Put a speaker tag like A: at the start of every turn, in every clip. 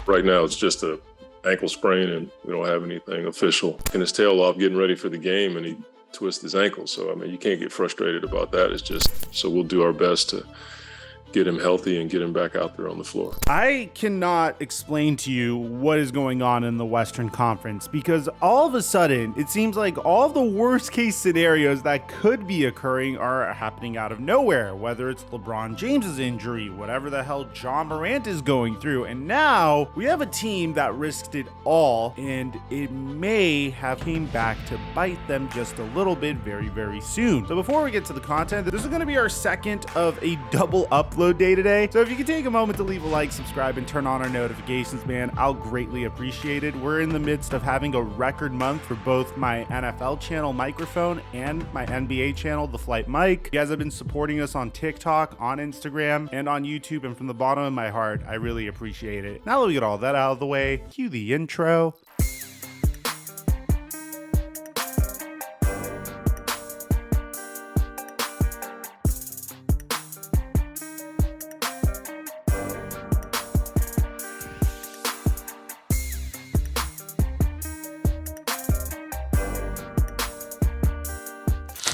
A: Right now, it's just a ankle sprain, and we don't have anything official. And his tail off getting ready for the game, and he twists his ankle. So, I mean, you can't get frustrated about that. It's just, so we'll do our best to get him healthy and get him back out there on the floor.
B: I cannot explain to you what is going on in the Western Conference, because all of a sudden it seems like all of the worst case scenarios that could be occurring are happening out of nowhere, whether it's LeBron James's injury, whatever the hell John Durant is going through. And now we have a team that risked it all, and it may have came back to bite them just a little bit very, very soon. So before we get to the content, this is going to be our second of a double upload day today. So if you could take a moment to leave a like, subscribe, and turn on our notifications, man, I'll greatly appreciate it. We're in the midst of having a record month for both my NFL channel, Microphone, and my NBA channel, TheFlightMike. You guys have been supporting us on TikTok, on Instagram, and on YouTube, and from the bottom of my heart, I really appreciate it. Now that we get all that out of the way, cue the intro.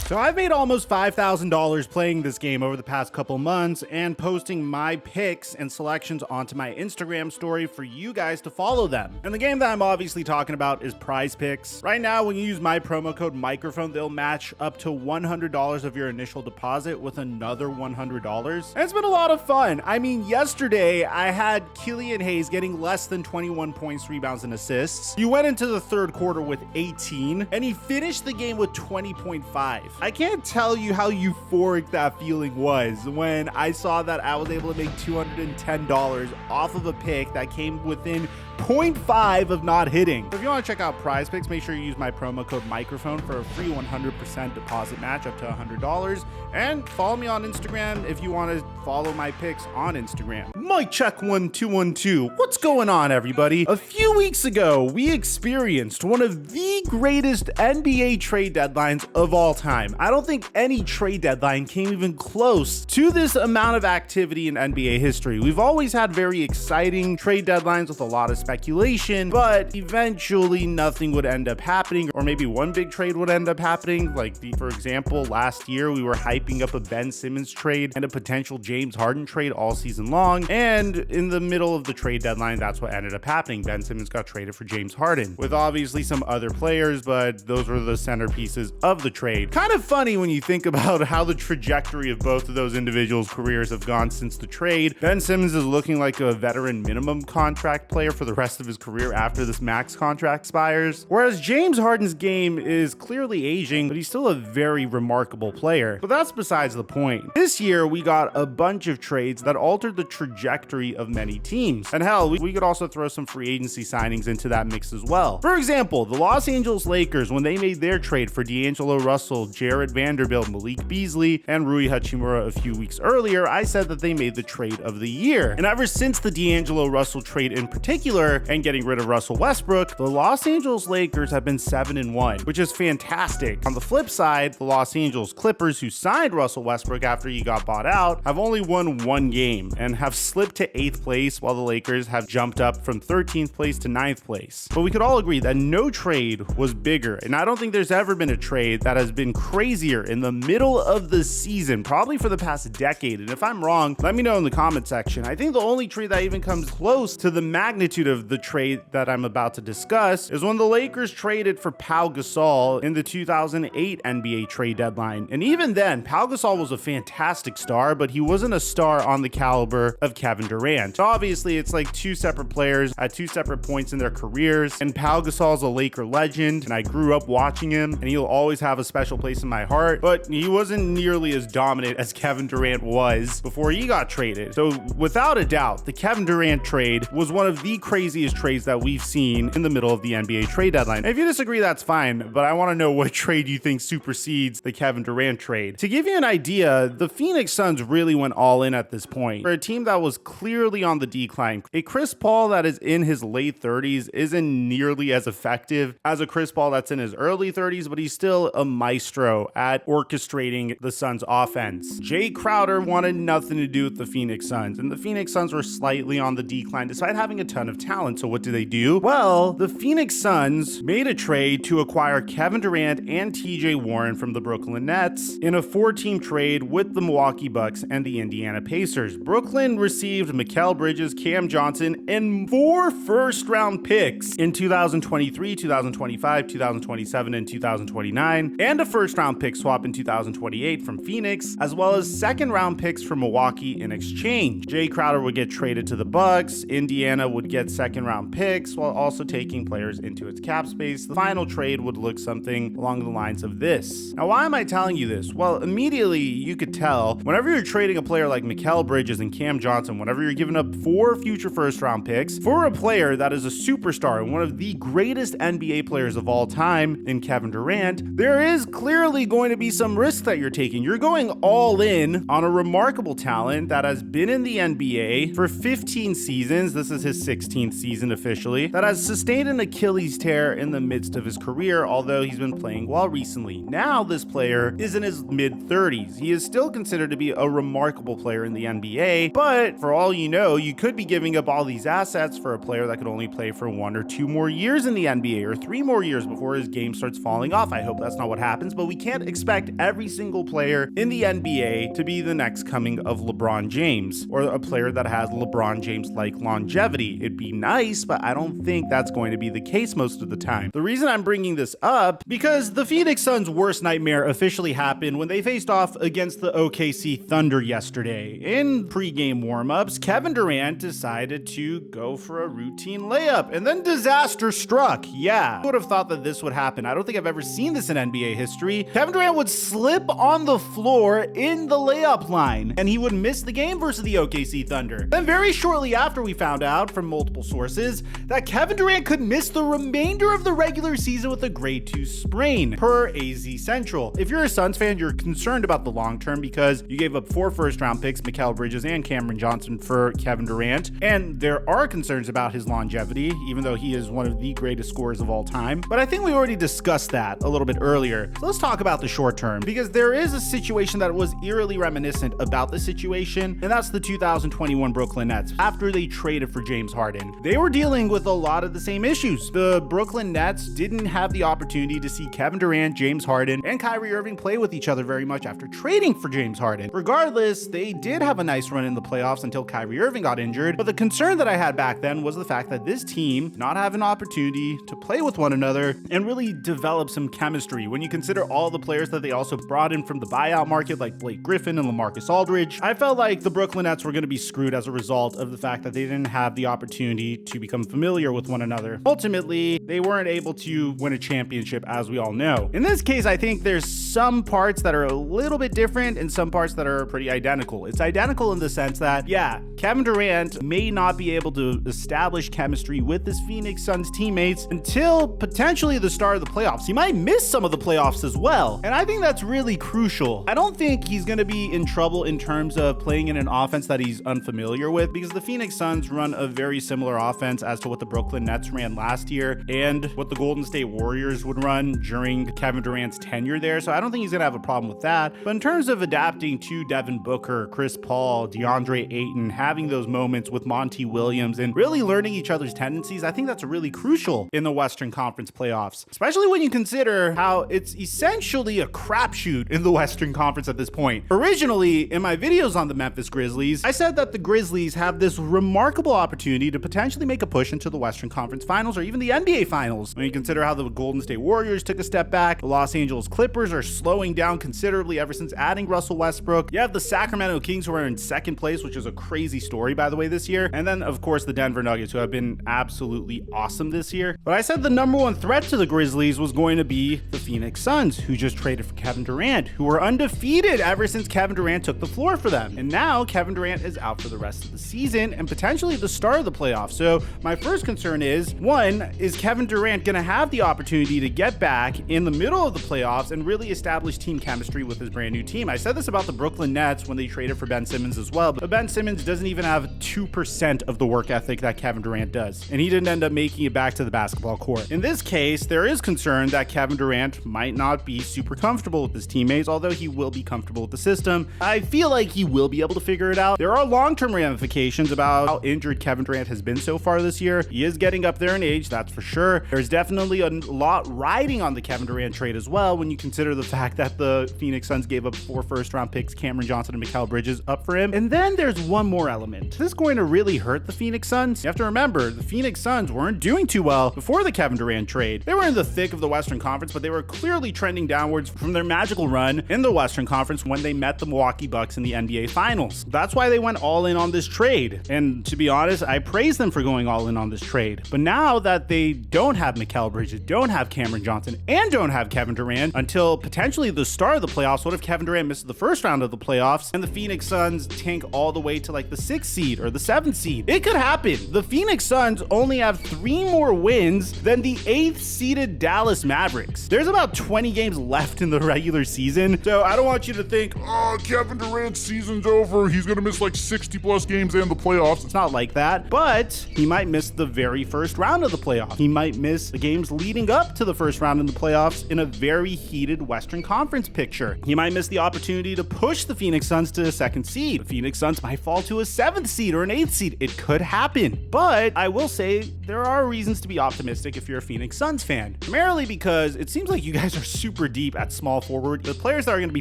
B: So I've made almost $5,000 playing this game over the past couple months and posting my picks and selections onto my Instagram story for you guys to follow them. And the game that I'm obviously talking about is Prize Picks. Right now, when you use my promo code microphone, they'll match up to $100 of your initial deposit with another $100. And it's been a lot of fun. I mean, yesterday I had Killian Hayes getting less than 21 points, rebounds, and assists. You went into the third quarter with 18, and he finished the game with 20.5. I can't tell you how euphoric that feeling was when I saw that I was able to make $210 off of a pick that came within 0.5 of not hitting. So if you want to check out Prize Picks, make sure you use my promo code microphone for a free 100% deposit match up to $100. And follow me on Instagram if you want to follow my picks on Instagram. Mic check 1 2 1 2. What's going on, everybody? A few weeks ago, we experienced one of the greatest NBA trade deadlines of all time. I don't think any trade deadline came even close to this amount of activity in NBA history. We've always had very exciting trade deadlines with a lot of speculation, but eventually nothing would end up happening, or maybe one big trade would end up happening. For example, last year we were hyping up a Ben Simmons trade and a potential James Harden trade all season long, and in the middle of the trade deadline, that's what ended up happening. Ben Simmons got traded for James Harden, with obviously some other players, but those were the centerpieces of the trade. Kind of funny when you think about how the trajectory of both of those individuals' careers have gone since the trade. Ben Simmons is looking like a veteran minimum contract player for the rest of his career after this max contract expires, whereas James Harden's game is clearly aging, but he's still a very remarkable player. But that's besides the point. This year, we got a bunch of trades that altered the trajectory of many teams. And hell, we could also throw some free agency signings into that mix as well. For example, the Los Angeles Lakers, when they made their trade for D'Angelo Russell, Jared Vanderbilt, Malik Beasley, and Rui Hachimura a few weeks earlier, I said that they made the trade of the year. And ever since the D'Angelo Russell trade in particular, and getting rid of Russell Westbrook, the Los Angeles Lakers have been 7-1, which is fantastic. On the flip side, the Los Angeles Clippers, who signed Russell Westbrook after he got bought out, have only won one game and have slipped to 8th place, while the Lakers have jumped up from 13th place to 9th place. But we could all agree that no trade was bigger, and I don't think there's ever been a trade that has been crazier in the middle of the season, probably for the past decade. And if I'm wrong, let me know in the comment section. I think the only trade that even comes close to the magnitude of the trade that I'm about to discuss is when the Lakers traded for Pau Gasol in the 2008 NBA trade deadline. And even then, Pau Gasol was a fantastic star, but he wasn't a star on the caliber of Kevin Durant. Obviously, it's like two separate players at two separate points in their careers, and Pau Gasol's a Laker legend, and I grew up watching him, and he'll always have a special place in my heart, but he wasn't nearly as dominant as Kevin Durant was before he got traded. So without a doubt, the Kevin Durant trade was one of the craziest trades that we've seen in the middle of the NBA trade deadline. If you disagree, that's fine, but I want to know what trade you think supersedes the Kevin Durant trade. To give you an idea, the Phoenix Suns really went all in at this point. For a team that was clearly on the decline, a Chris Paul that is in his late 30s isn't nearly as effective as a Chris Paul that's in his early 30s, but he's still a maestro at orchestrating the Suns offense. Jay Crowder wanted nothing to do with the Phoenix Suns, and the Phoenix Suns were slightly on the decline despite having a ton of talent. talent. So what do? Well, the Phoenix Suns made a trade to acquire Kevin Durant and TJ Warren from the Brooklyn Nets in a 4-team trade with the Milwaukee Bucks and the Indiana Pacers. Brooklyn received Mikal Bridges, Cam Johnson, and 4 first-round picks in 2023, 2025, 2027, and 2029, and a first-round pick swap in 2028 from Phoenix, as well as second-round picks from Milwaukee in exchange. Jay Crowder would get traded to the Bucks. Indiana would get second-round picks while also taking players into its cap space. The final trade would look something along the lines of this. Now, why am I telling you this? Well, immediately you could tell whenever you're trading a player like Mikal Bridges and Cam Johnson, whenever you're giving up 4 future first-round picks for a player that is a superstar and one of the greatest NBA players of all time in Kevin Durant, there is clearly going to be some risk that you're taking. You're going all in on a remarkable talent that has been in the NBA for 15 seasons. This is his 16th season officially, that has sustained an Achilles tear in the midst of his career, although he's been playing well recently. Now this player is in his mid-30s. He is still considered to be a remarkable player in the NBA, but for all you know, you could be giving up all these assets for a player that could only play for 1 or 2 more years in the NBA, or 3 more years before his game starts falling off. I hope that's not what happens, but we can't expect every single player in the NBA to be the next coming of LeBron James, or a player that has LeBron James-like longevity. It'd be nice, but I don't think that's going to be the case most of the time. The reason I'm bringing this up, because the Phoenix Suns' worst nightmare officially happened when they faced off against the OKC Thunder yesterday. In pre-game warm-ups, Kevin Durant decided to go for a routine layup, and then disaster struck. Yeah, I would have thought that this would happen. I don't think I've ever seen this in NBA history. Kevin Durant would slip on the floor in the layup line, and he would miss the game versus the OKC Thunder. Then very shortly after, we found out from multiple sources that Kevin Durant could miss the remainder of the regular season with a grade 2 sprain, per AZ Central. If you're a Suns fan, you're concerned about the long term because you gave up 4 first-round picks, Mikal Bridges and Cameron Johnson, for Kevin Durant, and there are concerns about his longevity, even though he is one of the greatest scorers of all time. But I think we already discussed that a little bit earlier. So let's talk about the short term, because there is a situation that was eerily reminiscent about the situation, and that's the 2021 Brooklyn Nets. After they traded for James Harden, they were dealing with a lot of the same issues. The Brooklyn Nets didn't have the opportunity to see Kevin Durant, James Harden, and Kyrie Irving play with each other very much after trading for James Harden. Regardless, they did have a nice run in the playoffs until Kyrie Irving got injured, but the concern that I had back then was the fact that this team did not have an opportunity to play with one another and really develop some chemistry. When you consider all the players that they also brought in from the buyout market, like Blake Griffin and LaMarcus Aldridge, I felt like the Brooklyn Nets were going to be screwed as a result of the fact that they didn't have the opportunity to become familiar with one another. Ultimately, they weren't able to win a championship, as we all know. In this case, I think there's some parts that are a little bit different and some parts that are pretty identical. It's identical in the sense that, yeah, Kevin Durant may not be able to establish chemistry with his Phoenix Suns teammates until potentially the start of the playoffs. He might miss some of the playoffs as well, and I think that's really crucial. I don't think he's going to be in trouble in terms of playing in an offense that he's unfamiliar with, because the Phoenix Suns run a very similar offense as to what the Brooklyn Nets ran last year and what the Golden State Warriors would run during Kevin Durant's tenure there, so I don't think he's going to have a problem with that. But in terms of adapting to Devin Booker, Chris Paul, DeAndre Ayton, having those moments with Monty Williams, and really learning each other's tendencies, I think that's really crucial in the Western Conference playoffs, especially when you consider how it's essentially a crapshoot in the Western Conference at this point. Originally, in my videos on the Memphis Grizzlies, I said that the Grizzlies have this remarkable opportunity to potentially make a push into the Western Conference Finals or even the NBA Finals. When you consider how the Golden State Warriors took a step back, the Los Angeles Clippers are slowing down considerably ever since adding Russell Westbrook. You have the Sacramento Kings, who are in second place, which is a crazy story, by the way, this year. And then, of course, the Denver Nuggets, who have been absolutely awesome this year. But I said the number one threat to the Grizzlies was going to be the Phoenix Suns, who just traded for Kevin Durant, who were undefeated ever since Kevin Durant took the floor for them. And now Kevin Durant is out for the rest of the season and potentially the start of the playoffs. So my first concern is, one, is Kevin Durant going to have the opportunity to get back in the middle of the playoffs and really establish team chemistry with his brand new team? I said this about the Brooklyn Nets when they traded for Ben Simmons as well, but Ben Simmons doesn't even have 2% of the work ethic that Kevin Durant does, and he didn't end up making it back to the basketball court. In this case, there is concern that Kevin Durant might not be super comfortable with his teammates, although he will be comfortable with the system. I feel like he will be able to figure it out. There are long-term ramifications about how injured Kevin Durant has been so far this year. He is getting up there in age, that's for sure. There's definitely a lot riding on the Kevin Durant trade as well when you consider the fact that the Phoenix Suns gave up 4 first-round picks, Cameron Johnson and Mikal Bridges, up for him. And then there's one more element. Is this going to really hurt the Phoenix Suns? You have to remember, the Phoenix Suns weren't doing too well before the Kevin Durant trade. They were in the thick of the Western Conference, but they were clearly trending downwards from their magical run in the Western Conference when they met the Milwaukee Bucks in the NBA Finals. That's why they went all in on this trade. And to be honest, I praise them for going all in on this trade. But now that they don't have Mikal Bridges, don't have Cameron Johnson, and don't have Kevin Durant until potentially the start of the playoffs, what if Kevin Durant misses the first round of the playoffs and the Phoenix Suns tank all the way to like the 6th seed or the 7th seed? It could happen. The Phoenix Suns only have 3 more wins than the 8th seeded Dallas Mavericks. There's about 20 games left in the regular season, so I don't want you to think,
C: oh, Kevin Durant's season's over. He's gonna miss like 60 plus games and the playoffs.
B: It's not like that, but he might miss the very first round of the playoffs. He might miss the games leading up to the first round in the playoffs in a very heated Western Conference picture. He might miss the opportunity to push the Phoenix Suns to a 2nd seed. The Phoenix Suns might fall to a 7th seed or an 8th seed. It could happen, but I will say there are reasons to be optimistic if you're a Phoenix Suns fan, primarily because it seems like you guys are super deep at small forward. The players that are going to be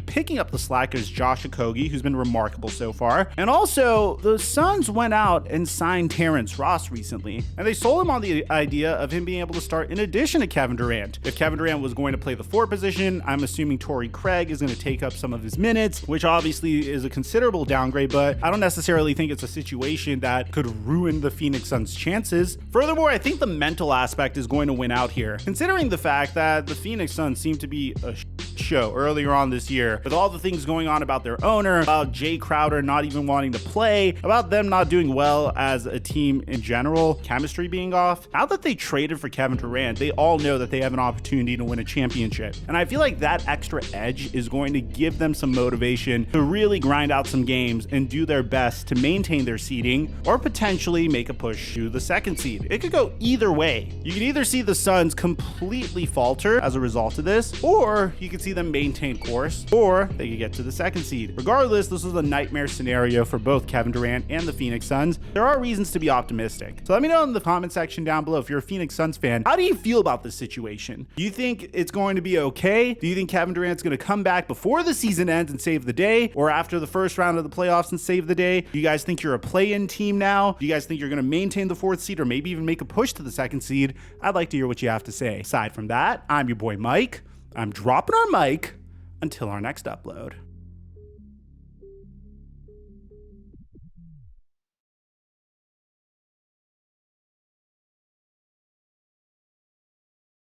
B: picking up the slack is Josh Okogie, who's been remarkable so far, and also the Suns went out and signed Terrence Ross recently, and they sold him on the idea of him being able to start in addition to Kevin Durant. If Kevin Durant was going to play the 4 position, I'm assuming Torrey Craig is going to take up some of his minutes, which obviously is a considerable downgrade, but I don't necessarily think it's a situation that could ruin the Phoenix Suns' chances. Furthermore, I think the mental aspect is going to win out here, considering the fact that the Phoenix Suns seem to be a show earlier on this year, with all the things going on about their owner, about Jay Crowder not even wanting to play, about them not doing well as a team in general, chemistry being off. Now that they traded for Kevin Durant, they all know that they have an opportunity to win a championship. And I feel like that extra edge is going to give them some motivation to really grind out some games and do their best to maintain their seeding or potentially make a push to the 2nd seed. It could go either way. You can either see the Suns completely falter as a result of this, or you could see them maintain course, or they could get to the 2nd seed. Regardless, this is a nightmare scenario for both Kevin Durant and the Phoenix Suns. There are reasons to be optimistic. So let me know in the comment section down below, if you're a Phoenix Suns fan, how do you feel about this situation? Do you think it's going to be okay? Do you think Kevin Durant's going to come back before the season ends and save the day, or after the first round of the playoffs and save the day? Do you guys think you're a play-in team now? Do you guys think you're going to maintain the 4th seed or maybe even make a push to the 2nd seed? I'd like to hear what you have to say. Aside from that, I'm your boy Mike. I'm dropping our mic until our next upload.